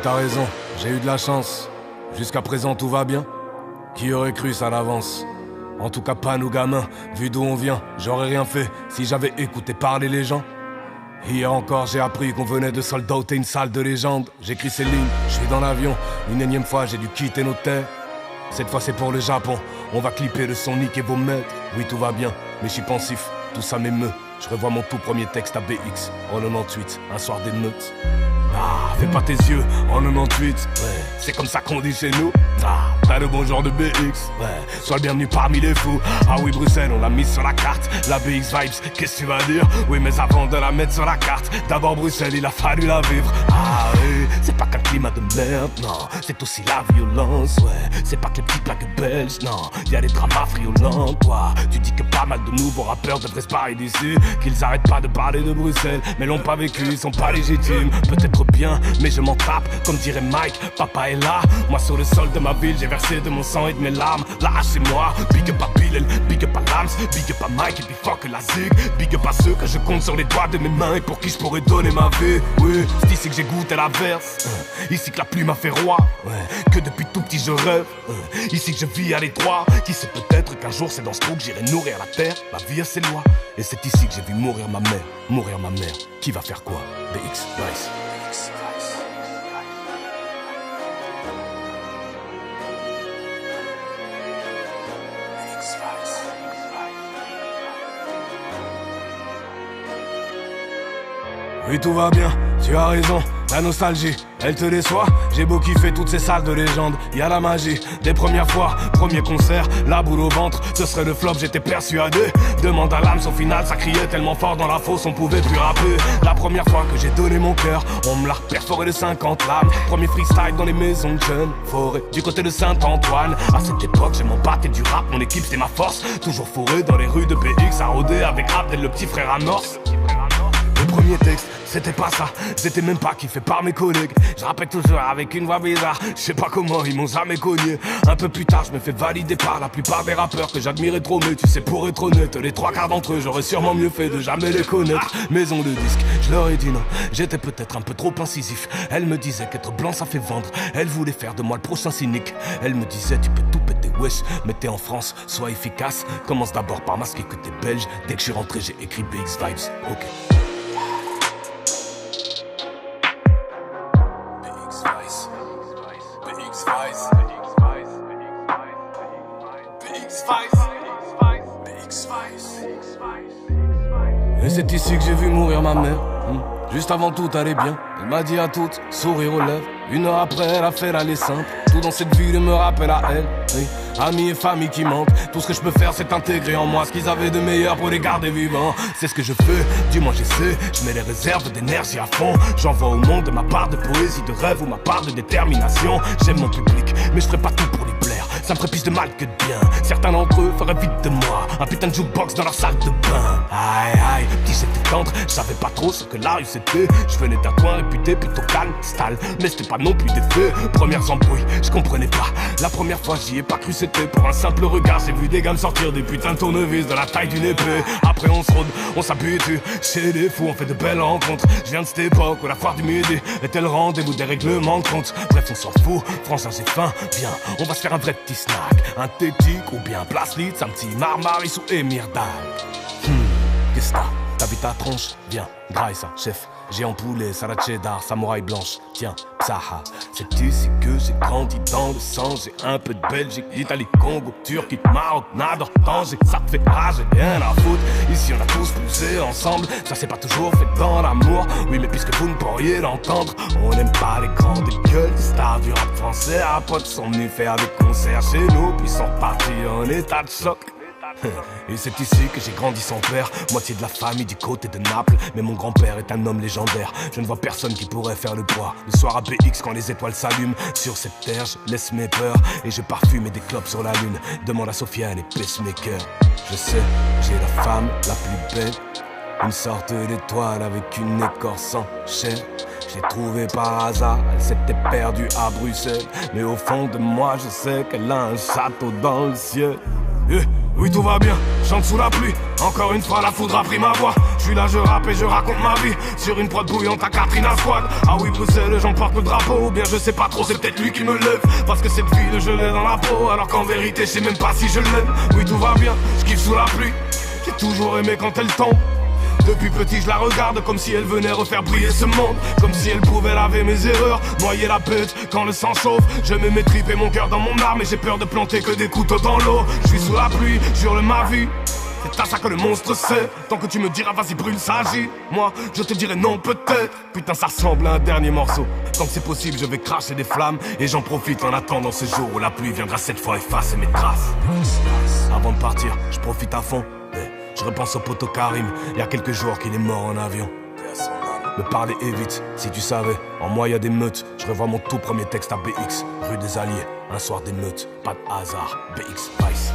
t'as raison, j'ai eu de la chance. Jusqu'à présent tout va bien. Qui aurait cru ça d'avance? En tout cas pas nous gamins, vu d'où on vient. J'aurais rien fait si j'avais écouté parler les gens. Hier encore j'ai appris qu'on venait de soldater une salle de légende. J'écris ces lignes, je suis dans l'avion. Une énième fois j'ai dû quitter nos terres. Cette fois c'est pour le Japon. On va clipper le son, niquer vos maîtres. Oui tout va bien, mais je suis pensif, tout ça m'émeut. Je revois mon tout premier texte à BX en 98, un soir d'émeute. Ah, fais pas tes yeux en 98, ouais, c'est comme ça qu'on dit chez nous. Ah, t'as le bon genre de BX, ouais, sois le bienvenu parmi les fous. Ah oui, Bruxelles, on l'a mise sur la carte. La BX Vibes, qu'est-ce que tu vas dire? Oui, mais avant de la mettre sur la carte, d'abord Bruxelles, il a fallu la vivre. Ah oui, c'est pas qu'un climat de merde, non, c'est aussi la violence, ouais. C'est pas que les petites plaques belges, non, y'a des dramas friolents, toi. Tu dis que pas mal de nouveaux rappeurs devraient se barrer d'ici, qu'ils arrêtent pas de parler de Bruxelles, mais l'ont pas vécu, ils sont pas légitimes. Peut-être bien, mais je m'en tape, comme dirait Mike, papa est là. Moi sur le sol de ma ville, j'ai versé de mon sang et de mes larmes. Là c'est moi, big up à Bilal, big up à Lams, big up à Mike et puis fuck la zig. Big up à ceux que je compte sur les doigts de mes mains et pour qui je pourrais donner ma vie. Oui, c'est ici que j'ai goûté la verse, ici que la pluie m'a fait roi, ouais. Que depuis tout petit je rêve, ici que je vis à l'étroit. Qui sait peut-être qu'un jour c'est dans ce trou que j'irai nourrir la terre. La vie a ses lois, et c'est ici que j'ai vu mourir ma mère. Mourir ma mère, qui va faire quoi? BX, nice. Oui tout va bien, tu as raison, la nostalgie, elle te déçoit. J'ai beau kiffer toutes ces salles de légende, y'a la magie des premières fois, premier concert, la boule au ventre, ce serait le flop, j'étais persuadé. Demande à l'âme, au final ça criait tellement fort dans la fosse on pouvait plus rapper. La première fois que j'ai donné mon cœur, on me l'a perforé de 50 lames. Premier freestyle dans les maisons de jeunes, forêt du côté de Saint-Antoine. À cette époque j'ai mon batté du rap, mon équipe c'était ma force. Toujours fourré dans les rues de BX, à rôder avec Abdel le petit frère à Norse. Le premier texte, c'était pas ça, c'était même pas kiffé par mes collègues. Je rappelle toujours avec une voix bizarre, je sais pas comment ils m'ont jamais cogné. Un peu plus tard, je me fais valider par la plupart des rappeurs que j'admirais trop. Mais tu sais, pour être honnête, les trois quarts d'entre eux, j'aurais sûrement mieux fait de jamais les connaître. Maison de disque, je leur ai dit non, j'étais peut-être un peu trop incisif. Elle me disait qu'être blanc ça fait vendre, elle voulait faire de moi le prochain cynique. Elle me disait tu peux tout péter, wesh, mais t'es en France, sois efficace. Commence d'abord par masquer que t'es belge. Dès que je suis rentré, j'ai écrit BX Vibes, ok. Et c'est ici que j'ai vu mourir ma mère. Juste avant tout allait bien. Elle m'a dit à toutes, sourire aux lèvres. Une heure après elle a fait l'aller simple. Tout dans cette ville me rappelle à elle, oui. Amis et famille qui manquent. Tout ce que je peux faire c'est intégrer en moi ce qu'ils avaient de meilleur pour les garder vivants. C'est ce que je fais, du moins j'essaie. Je mets les réserves d'énergie à fond. J'envoie au monde ma part de poésie, de rêve ou ma part de détermination. J'aime mon public, mais je ferai pas tout pour lui plaire. Ça me ferait plus de mal que de bien. Certains d'entre eux feraient vite de moi un putain de jukebox dans leur salle de bain. Aïe aïe, petit j'étais tendre, je savais pas trop ce que la rue c'était. Je venais d'un coin réputé plutôt calme, style, mais c'était pas non plus des faits. Premières embrouilles, je comprenais pas. La première fois j'y ai pas cru, c'était pour un simple regard. J'ai vu des gammes sortir des putains de tournevis de la taille d'une épée. Après on se rôde, on s'habitue. Chez les fous on fait de belles rencontres. Je viens de cette époque où la foire du midi était le rendez-vous des règlements de compte. Bref on s'en fout, franchement j'ai faim. Viens, on va se faire un vrai petit snack. Un tétique ou bien place Litz, un petit marmaris ou émirdal. Qu'est-ce que t'as vu ta tronche? Viens, graille ça, chef. Géant poulet, salade cheddar, samouraï blanche. Tiens, psaha. C'est ici que j'ai grandi dans le sang. J'ai un peu de Belgique, Italie, Congo, Turquie, Maroc, Nador, Tanger. Ça te fait rage, j'ai rien à foutre. Ici on a tous poussé ensemble. Ça s'est pas toujours fait dans l'amour. Oui, mais puisque vous ne pourriez l'entendre, on n'aime pas les grandes gueules. Les stars du rap français à potes sont venus faire des concerts chez nous, puis sont partis en état de choc. Et c'est ici que j'ai grandi sans père, moitié de la famille du côté de Naples. Mais mon grand-père est un homme légendaire. Je ne vois personne qui pourrait faire le poids. Le soir à BX quand les étoiles s'allument. Sur cette terre je laisse mes peurs et je parfume des clopes sur la lune. Demande à Sofiane et Pacemaker. Je sais, j'ai la femme la plus belle, une sorte d'étoile avec une écorce en chair. J'ai trouvé par hasard, elle s'était perdue à Bruxelles. Mais au fond de moi je sais qu'elle a un château dans le ciel. Oui tout va bien, chante sous la pluie. Encore une fois la foudre a pris ma voix. Je suis là, je rappe et je raconte ma vie. Sur une prod bouillante à Katrina Squad. Ah oui Bruxelles, j'emporte le drapeau. Ou bien je sais pas trop, c'est peut-être lui qui me lève. Parce que cette ville je l'ai dans la peau. Alors qu'en vérité je sais même pas si je l'aime. Oui tout va bien, je kiffe sous la pluie. J'ai toujours aimé quand elle tombe. Depuis petit je la regarde comme si elle venait refaire briller ce monde. Comme si elle pouvait laver mes erreurs, noyer la bête quand le sang chauffe. Je mets mes tripes et mon cœur dans mon arme. Et j'ai peur de planter que des couteaux dans l'eau. Je suis sous la pluie, jure ma vie. C'est à ça que le monstre sait. Tant que tu me diras vas-y brûle ça agit. Moi je te dirai non peut-être. Putain ça ressemble à un dernier morceau. Tant que c'est possible je vais cracher des flammes. Et j'en profite en attendant ce jour où la pluie viendra cette fois effacer mes traces. Avant de partir je profite à fond. Je repense au poteau Karim, il y a quelques jours qu'il est mort en avion. Me parler évite, si tu savais, en moi y a des meutes. Je revois mon tout premier texte à BX, rue des Alliés, un soir d'émeute, pas de hasard, BX Vice.